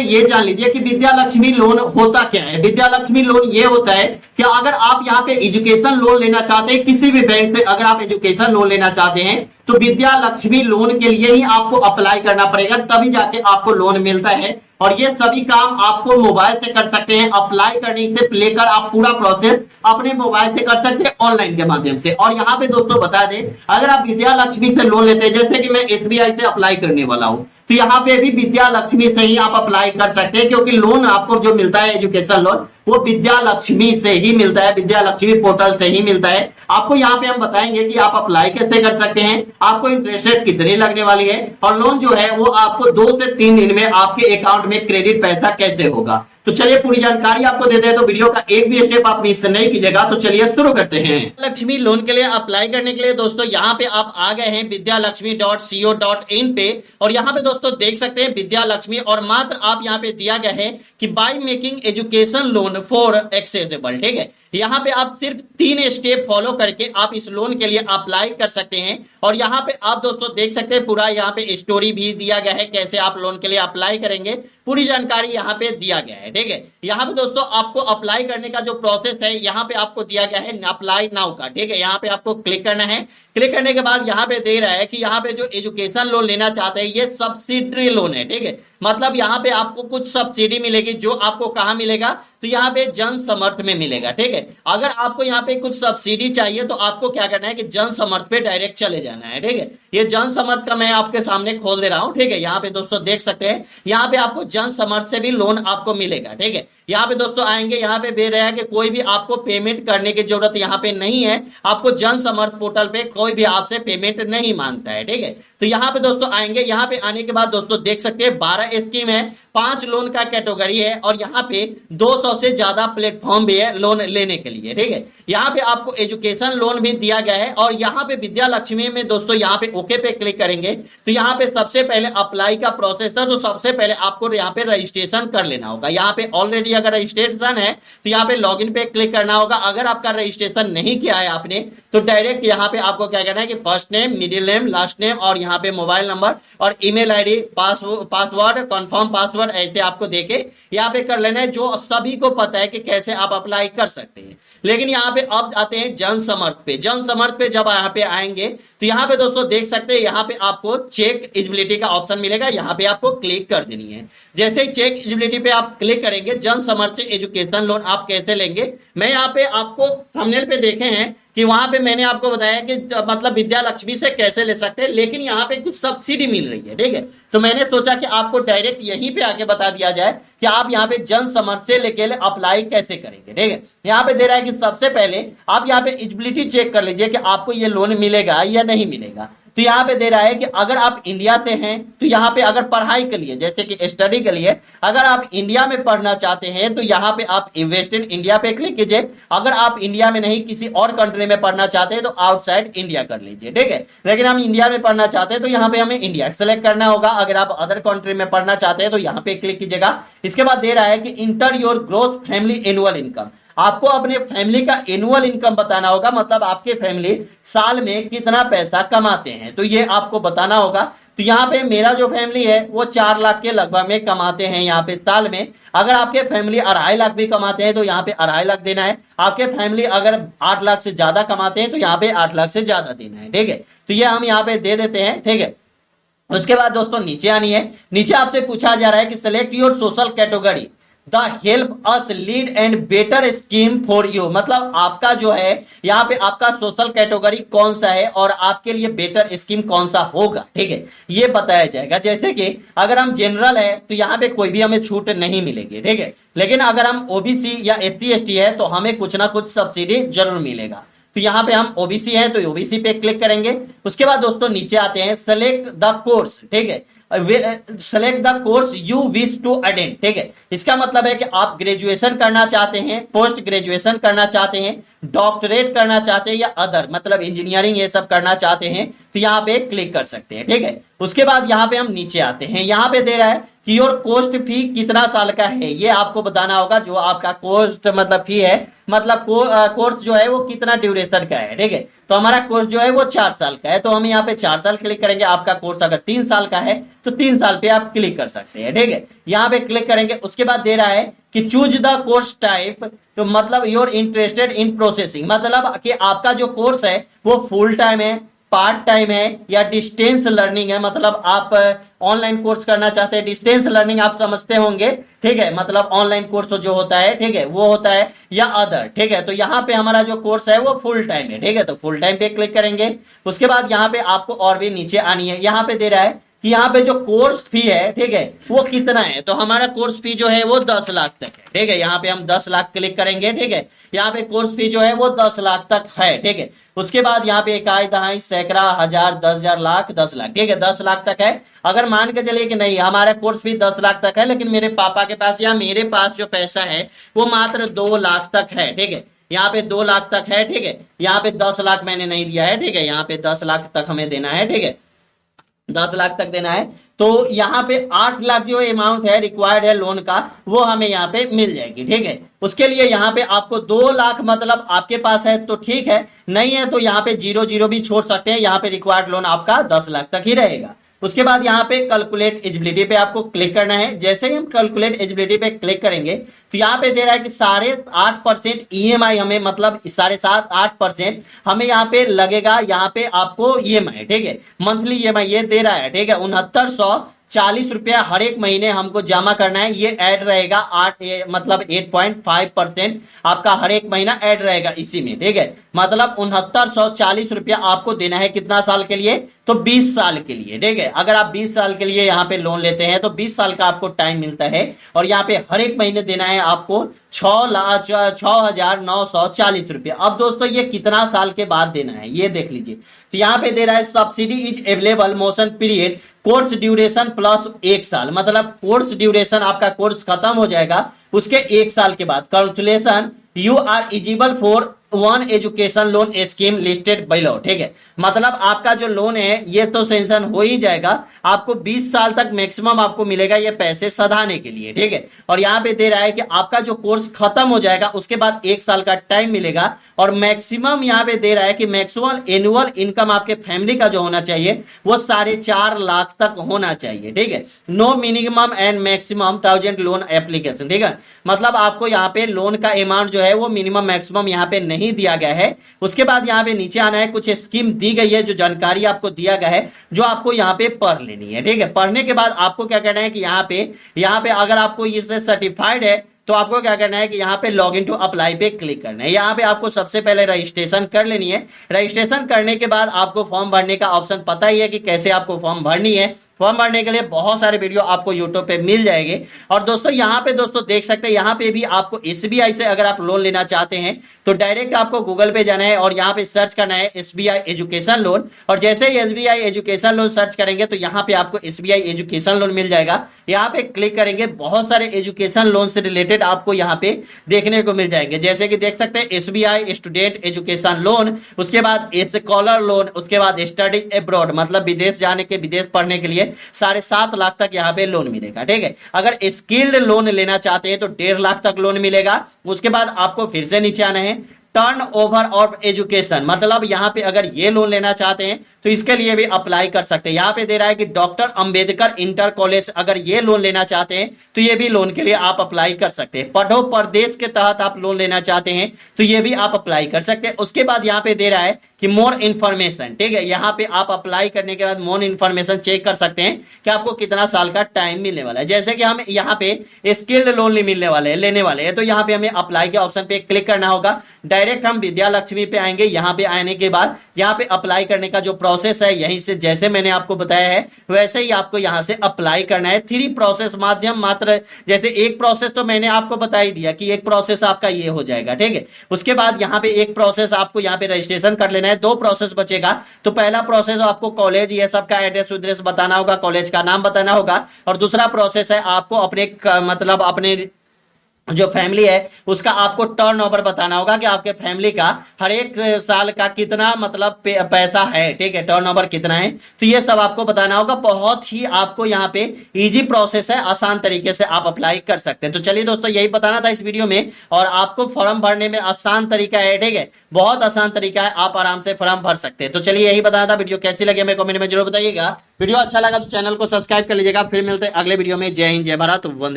ये जान लीजिए कि विद्या लक्ष्मी लोन होता क्या है। विद्या लक्ष्मी लोन ये होता है कि अगर आप यहाँ पे एजुकेशन लोन लेना चाहते हैं किसी भी बैंक से, अगर आप एजुकेशन लोन लेना चाहते हैं तो विद्या लक्ष्मी लोन के लिए ही आपको अप्लाई करना पड़ेगा, तभी जाके आपको लोन मिलता है। और ये सभी काम आपको मोबाइल से कर सकते हैं। अप्लाई करने से लेकर आप पूरा प्रोसेस अपने मोबाइल से कर सकते हैं ऑनलाइन के माध्यम से। और यहाँ पे दोस्तों बता दें, अगर आप विद्या लक्ष्मी से लोन लेते हैं, जैसे कि मैं एसबीआई से अप्लाई करने वाला हूं, तो यहाँ पे भी विद्या लक्ष्मी से ही आप अप्लाई कर सकते हैं, क्योंकि लोन आपको जो मिलता है एजुकेशन लोन वो विद्या लक्ष्मी से ही मिलता है, विद्या लक्ष्मी पोर्टल से ही मिलता है। आपको यहाँ पे हम बताएंगे कि आप अप्लाई कैसे कर सकते हैं, आपको इंटरेस्ट रेट कितनी लगने वाली है, और लोन जो है वो आपको 2 से 3 दिन में आपके अकाउंट में क्रेडिट पैसा कैसे होगा। तो चलिए पूरी जानकारी आपको देते हैं, तो वीडियो का एक भी स्टेप आप मिस नहीं कीजिएगा। तो चलिए शुरू करते हैं। लक्ष्मी लोन के लिए अप्लाई करने के लिए दोस्तों यहाँ पे आप आ गए हैं vidyalakshmi.co.in पे, और यहाँ पे दोस्तों देख सकते हैं विद्या लक्ष्मी, और मात्र आप यहाँ पे दिया गया है कि by making education loan for accessible. ठीक है, यहाँ पे आप सिर्फ 3 स्टेप फॉलो करके आप इस लोन के लिए अप्लाई कर सकते हैं। और यहाँ पे आप दोस्तों देख सकते हैं पूरा यहाँ पे स्टोरी भी दिया गया है, कैसे आप लोन के लिए अप्लाई करेंगे, पूरी जानकारी यहाँ पे दिया गया है। ठीक है, यहाँ पे दोस्तों आपको अप्लाई करने का जो प्रोसेस है यहाँ पे आपको दिया गया है अप्लाई नाउ का। ठीक है, यहाँ पे आपको क्लिक करना है। क्लिक करने के बाद यहाँ पे दे रहा है कि यहाँ पे जो एजुकेशन लोन लेना चाहते हैं ये सब्सिडी लोन है। ठीक है, मतलब यहाँ पे आपको कुछ सब्सिडी मिलेगी, जो आपको कहाँ मिलेगा, तो यहाँ पे जन समर्थ में मिलेगा। ठीक है, अगर आपको यहाँ पे कुछ सब्सिडी चाहिए तो आपको क्या करना है कि जन समर्थ पे डायरेक्ट चले जाना है। ठीक है, ये जन समर्थ का मैं आपके सामने खोल दे रहा हूँ। ठीक है, यहाँ पे दोस्तों देख सकते हैं यहाँ पे आपको जन समर्थ से भी लोन आपको मिलेगा। ठीक है, यहाँ पे दोस्तों आएंगे, यहाँ पे दे रहा है कि कोई भी आपको पेमेंट करने की जरूरत यहाँ पे नहीं है, आपको जन समर्थ पोर्टल पे कोई भी आपसे पेमेंट नहीं मांगता है। ठीक है, तो यहाँ पे दोस्तों आएंगे, यहाँ पे आने के बाद दोस्तों देख सकते हैं 12 स्कीम है, 5 लोन का कैटेगरी है, और यहाँ पे 200 से ज्यादा प्लेटफॉर्म भी है लोन लेने के लिए। ठीक है, यहाँ पे आपको एजुकेशन लोन भी दिया गया है। और यहाँ पे विद्या लक्ष्मी में दोस्तों यहाँ पे ओके पे क्लिक करेंगे तो यहाँ पे सबसे पहले अप्लाई का प्रोसेस था, तो सबसे पहले आपको यहाँ पे रजिस्ट्रेशन कर लेना होगा। यहाँ पे ऑलरेडी अगर रजिस्ट्रेशन है तो यहाँ पे लॉगिन पे क्लिक करना होगा। अगर आपका रजिस्ट्रेशन नहीं किया है आपने तो डायरेक्ट यहाँ पे आपको क्या करना है कि first name, middle name, last name, और यहाँ पे मोबाइल नंबर और email ID, password, confirm password ऐसे आपको देके यहाँ पे कर लेना है, जो सभी को पता है कि कैसे आप अप्लाई कर सकते हैं। लेकिन यहाँ पे अब आते हैं जन समर्थ पे। जन समर्थ पे जब यहाँ पे आएंगे तो यहाँ पे दोस्तों देख सकते हैं यहाँ पे आपको चेक एलिजिबिलिटी का ऑप्शन मिलेगा, यहाँ पे आपको क्लिक कर देनी है। जैसे ही चेक एलिजिबिलिटी पे आप क्लिक करेंगे, जन समर्थ से एजुकेशन लोन आप कैसे लेंगे, मैं यहाँ पे आपको थंबनेल पे देखे हैं कि वहां पे मैंने आपको बताया कि मतलब विद्या लक्ष्मी से कैसे ले सकते हैं, लेकिन यहाँ पे कुछ सब्सिडी मिल रही है। ठीक है, तो मैंने सोचा कि आपको डायरेक्ट यहीं पे आके बता दिया जाए कि आप यहाँ पे जन समर्थ से लेके अप्लाई कैसे करेंगे। ठीक है, यहाँ पे दे रहा है कि सबसे पहले आप यहाँ पे एलिजिबिलिटी चेक कर लीजिए कि आपको ये लोन मिलेगा या नहीं मिलेगा। तो यहाँ पे दे रहा है कि अगर आप इंडिया से हैं तो यहाँ पे अगर पढ़ाई के लिए, जैसे कि स्टडी के लिए अगर आप इंडिया में पढ़ना चाहते हैं तो यहाँ पे आप इन्वेस्ट इन इंडिया पे क्लिक कीजिए। अगर आप इंडिया में नहीं किसी और कंट्री में पढ़ना चाहते हैं तो आउटसाइड इंडिया कर लीजिए। ठीक है, लेकिन हम इंडिया में पढ़ना चाहते हैं तो यहाँ पे हमें इंडिया सेलेक्ट करना होगा। अगर आप अदर कंट्री में पढ़ना चाहते हैं तो यहाँ पे क्लिक कीजिएगा। इसके बाद दे रहा है कि enter your gross family annual income, आपको अपने फैमिली का एनुअल इनकम बताना होगा, मतलब आपके फैमिली साल में कितना पैसा कमाते हैं, तो ये आपको बताना होगा। तो यहाँ पे मेरा जो फैमिली है वो 4 लाख के लगभग में कमाते हैं यहाँ पे साल में। अगर आपके फैमिली 2.5 लाख भी कमाते हैं तो यहाँ पे 2.5 लाख देना है। आपके फैमिली अगर 8 लाख से ज्यादा कमाते हैं तो यहाँ पे 8 लाख से ज्यादा देना है। ठीक है, तो ये हम यहाँ पे दे देते हैं। ठीक है, उसके बाद दोस्तों नीचे आनी है। नीचे आपसे पूछा जा रहा है कि select your social category the help us lead and better scheme for you, मतलब आपका जो है यहाँ पे आपका सोशल कैटेगरी कौन सा है और आपके लिए बेटर स्कीम कौन सा होगा। ठीक है, ये बताया जाएगा। जैसे कि अगर हम जनरल है तो यहाँ पे कोई भी हमें छूट नहीं मिलेगी। ठीक है, लेकिन अगर हम ओबीसी या SC ST है तो हमें कुछ ना कुछ सब्सिडी जरूर मिलेगा। तो यहाँ पे हम ओबीसी है तो ओबीसी पे क्लिक करेंगे। उसके बाद दोस्तों नीचे आते हैं, सेलेक्ट द कोर्स। ठीक है, select the course you wish to attend. ठीक है, इसका मतलब है कि आप ग्रेजुएशन करना चाहते हैं, पोस्ट ग्रेजुएशन करना चाहते हैं, डॉक्टरेट करना चाहते हैं या अदर मतलब इंजीनियरिंग ये सब करना चाहते हैं तो यहाँ पे क्लिक कर सकते हैं। ठीक है, उसके बाद यहाँ पे हम नीचे आते हैं, यहाँ पे दे रहा है कि योर कोस्ट फी कितना साल का है, ये आपको बताना होगा। जो आपका कोस्ट मतलब फी है, मतलब कोर्स जो है वो कितना ड्यूरेशन का है। ठीक है, तो हमारा कोर्स जो है वो 4 साल का है, तो हम यहाँ पे 4 साल क्लिक करेंगे। आपका कोर्स अगर 3 साल का है तो 3 साल पे आप क्लिक कर सकते हैं। ठीक है, यहाँ पे क्लिक करेंगे, उसके बाद दे रहा है कि चूज द कोर्स टाइप, तो मतलब यूर इंटरेस्टेड इन प्रोसेसिंग, मतलब कि आपका जो कोर्स है वो फुल टाइम है, पार्ट टाइम है या डिस्टेंस लर्निंग है, मतलब आप ऑनलाइन कोर्स करना चाहते हैं। डिस्टेंस लर्निंग आप समझते होंगे, ठीक है, मतलब ऑनलाइन कोर्स जो होता है, ठीक है, वो होता है या अदर। ठीक है, तो यहाँ पे हमारा जो कोर्स है वो फुल टाइम है। ठीक है, तो फुल टाइम पे क्लिक करेंगे, उसके बाद यहाँ पे आपको और भी नीचे आनी है। यहाँ पे दे रहा है कि यहाँ पे जो कोर्स फी है, ठीक है, वो कितना है, तो हमारा कोर्स फी जो है वो 10 लाख तक है। ठीक है, यहाँ पे हम 10 लाख क्लिक करेंगे। ठीक है, यहाँ पे कोर्स फी जो है वो 10 लाख तक है। ठीक है, उसके बाद यहाँ पे इकाई दहाई सैकड़ा हजार 10,000 लाख 10 लाख, ठीक है, 10 लाख तक है। अगर मान के चलिए कि नहीं हमारा कोर्स फी 10 लाख तक है, लेकिन मेरे पापा के पास या मेरे पास जो पैसा है वो मात्र 2 लाख तक है। ठीक है, यहाँ पे 2 लाख तक है। ठीक है, यहाँ पे 10 लाख मैंने नहीं दिया है। ठीक है, यहाँ पे 10 लाख तक हमें देना है। ठीक है, 10 लाख तक देना है, तो यहाँ पे 8 लाख जो अमाउंट है रिक्वायर्ड है लोन का, वो हमें यहाँ पे मिल जाएगी। ठीक है, उसके लिए यहाँ पे आपको 2 लाख मतलब आपके पास है तो ठीक है, नहीं है तो यहाँ पे 0 भी छोड़ सकते हैं। यहाँ पे रिक्वायर्ड लोन आपका 10 लाख तक ही रहेगा। उसके बाद यहाँ पे कैलकुलेट एलिजिबिलिटी पे आपको क्लिक करना है। जैसे ही हम कैलकुलेट एलिजिबिलिटी पे क्लिक करेंगे तो यहाँ पे दे रहा है कि 8.5% ईएमआई हमें, मतलब 7.5-8% हमें यहाँ पे लगेगा, यहाँ पे आपको ईएमआई, ठीक है, मंथली ईएमआई ये दे रहा है। ठीक है, 6940 रुपया हर एक महीने हमको जमा करना है। ये ऐड रहेगा 8.5% आपका हर एक महीना ऐड रहेगा इसी में। ठीक है, मतलब 6940 रुपया आपको देना है कितना साल के लिए, तो 20 साल के लिए। ठीक है, अगर आप 20 साल के लिए यहाँ पे लोन लेते हैं तो 20 साल का आपको टाइम मिलता है, और यहाँ पे हर एक महीने देना है आपको 6,940 रुपया। अब दोस्तों ये कितना साल के बाद देना है ये देख लीजिए, तो यहाँ पे दे रहा है subsidy is available motion period course duration plus 1 साल, मतलब कोर्स ड्यूरेशन आपका कोर्स खत्म हो जाएगा उसके 1 साल के बाद। Calculation you are eligible for 1 education loan scheme listed below. ठीक है, मतलब आपका जो लोन है ये तो सेंक्शन हो ही जाएगा, आपको 20 साल तक मैक्सिमम आपको मिलेगा ये पैसे सधाने के लिए। ठीक है, और यहाँ पे दे रहा है कि आपका जो कोर्स खत्म हो जाएगा उसके बाद 1 साल का टाइम मिलेगा, और मैक्सिमम यहाँ पे दे रहा है कि मैक्सिमम एनुअल इनकम आपके फैमिली का जो होना चाहिए वो 4.5 लाख तक होना चाहिए। ठीक है, no minimum and maximum 1000 loan application. ठीक है, मतलब आपको यहाँ पे लोन का अमाउंट जो है वो मिनिमम मैक्सिमम यहाँ पे नहीं दिया गया है। उसके बाद यहाँ पे नीचे आना है, कुछ स्कीम दी गई है जो जानकारी आपको दिया गया है जो आपको यहाँ पे पढ़ लेनी है। ठीक है, पढ़ने के बाद आपको क्या करना है कि यहाँ पे अगर आपको इससे सर्टिफाइड है तो आपको क्या करना है कि यहाँ पे लॉग इन टू अप्लाई पे क्लिक करना है। यहाँ पे आपको सबसे पहले रजिस्ट्रेशन कर लेनी है। रजिस्ट्रेशन करने के बाद आपको फॉर्म भरने का ऑप्शन पता ही है कि कैसे आपको फॉर्म भरनी है। फॉर्म भरने के लिए बहुत सारे वीडियो आपको यूट्यूब पे मिल जाएंगे। और दोस्तों यहाँ पे दोस्तों देख सकते हैं, यहाँ पे भी आपको एसबीआई से अगर आप लोन लेना चाहते हैं तो डायरेक्ट आपको गूगल पे जाना है और यहाँ पे सर्च करना है एसबीआई एजुकेशन लोन। और जैसे ही एसबीआई एजुकेशन लोन सर्च करेंगे तो यहाँ पे आपको एसबीआई एजुकेशन लोन मिल जाएगा। यहाँ पे क्लिक करेंगे, बहुत सारे एजुकेशन लोन से रिलेटेड आपको यहाँ पे देखने को मिल जाएंगे। जैसे कि देख सकते हैं एसबीआई स्टूडेंट एजुकेशन लोन, उसके बाद स्कॉलर लोन, उसके बाद स्टडी अब्रॉड मतलब विदेश जाने के, विदेश पढ़ने के लिए 7.5 लाख तक यहाँ पे लोन मिलेगा। ठीक है, अगर स्किल्ड लोन लेना चाहते हैं तो 1.5 लाख तक लोन मिलेगा। उसके बाद आपको फिर से नीचे आना है, टर्न ओवर ऑफ एजुकेशन, मतलब यहाँ पे अगर ये लोन लेना चाहते हैं तो इसके लिए भी अप्लाई कर सकते हैं। यहाँ पे दे रहा है कि डॉक्टर अंबेडकर इंटर कॉलेज, अगर ये लोन लेना चाहते हैं तो ये भी लोन के लिए आप अप्लाई कर सकते हैं। पढ़ो प्रदेश के तहत आप लोन लेना चाहते हैं तो ये भी आप अप्लाई कर सकते हैं। उसके बाद यहाँ पे दे रहा है कि मोर इन्फॉर्मेशन। ठीक है, यहाँ पे आप अप्लाई करने के बाद मोर इन्फॉर्मेशन चेक कर सकते हैं कि आपको कितना साल का टाइम मिलने वाला है। जैसे कि हम यहाँ पे स्किल्ड लोन मिलने वाले हैं, लेने वाले हैं, तो यहाँ पे हमें अप्लाई के ऑप्शन पे क्लिक करना होगा। डायरेक्ट हम विद्या लक्ष्मी पे आएंगे। यहाँ पे आने के बाद यहाँ पे अप्लाई करने का जो प्रोसेस है यहीं से जैसे मैंने आपको बताया है वैसे ही आपको यहाँ से अप्लाई करना है। 3 प्रोसेस माध्यम मात्र, जैसे एक प्रोसेस तो मैंने आपको बता ही दिया कि एक प्रोसेस आपका ये हो जाएगा। ठीक है, उसके बाद यहाँ पे एक प्रोसेस आपको यहाँ पे रजिस्ट्रेशन कर लेना है। 2 प्रोसेस बचेगा। तो पहला प्रोसेस आपको कॉलेज ये सब का एड्रेस उड्रेस बताना होगा, कॉलेज का नाम बताना होगा। और दूसरा प्रोसेस है आपको अपने मतलब अपने जो फैमिली है उसका आपको टर्नओवर बताना होगा कि आपके फैमिली का हर एक साल का कितना मतलब पैसा है, ठीक है, टर्नओवर कितना है, तो ये सब आपको बताना होगा। बहुत ही आपको यहाँ पे इजी प्रोसेस है, आसान तरीके से आप अप्लाई कर सकते हैं। तो चलिए दोस्तों, यही बताना था इस वीडियो में, और आपको फॉर्म भरने में आसान तरीका है, ठीक है, बहुत आसान तरीका है, आप आराम से फॉर्म भर सकते हैं। तो चलिए यही बताना था। वीडियो कैसी लगी हमें कमेंट में जरूर बताइएगा। वीडियो अच्छा लगा तो चैनल को सब्सक्राइब कर लीजिएगा। फिर मिलते हैं अगले वीडियो में। जय हिंद, जय भारत, वंदे।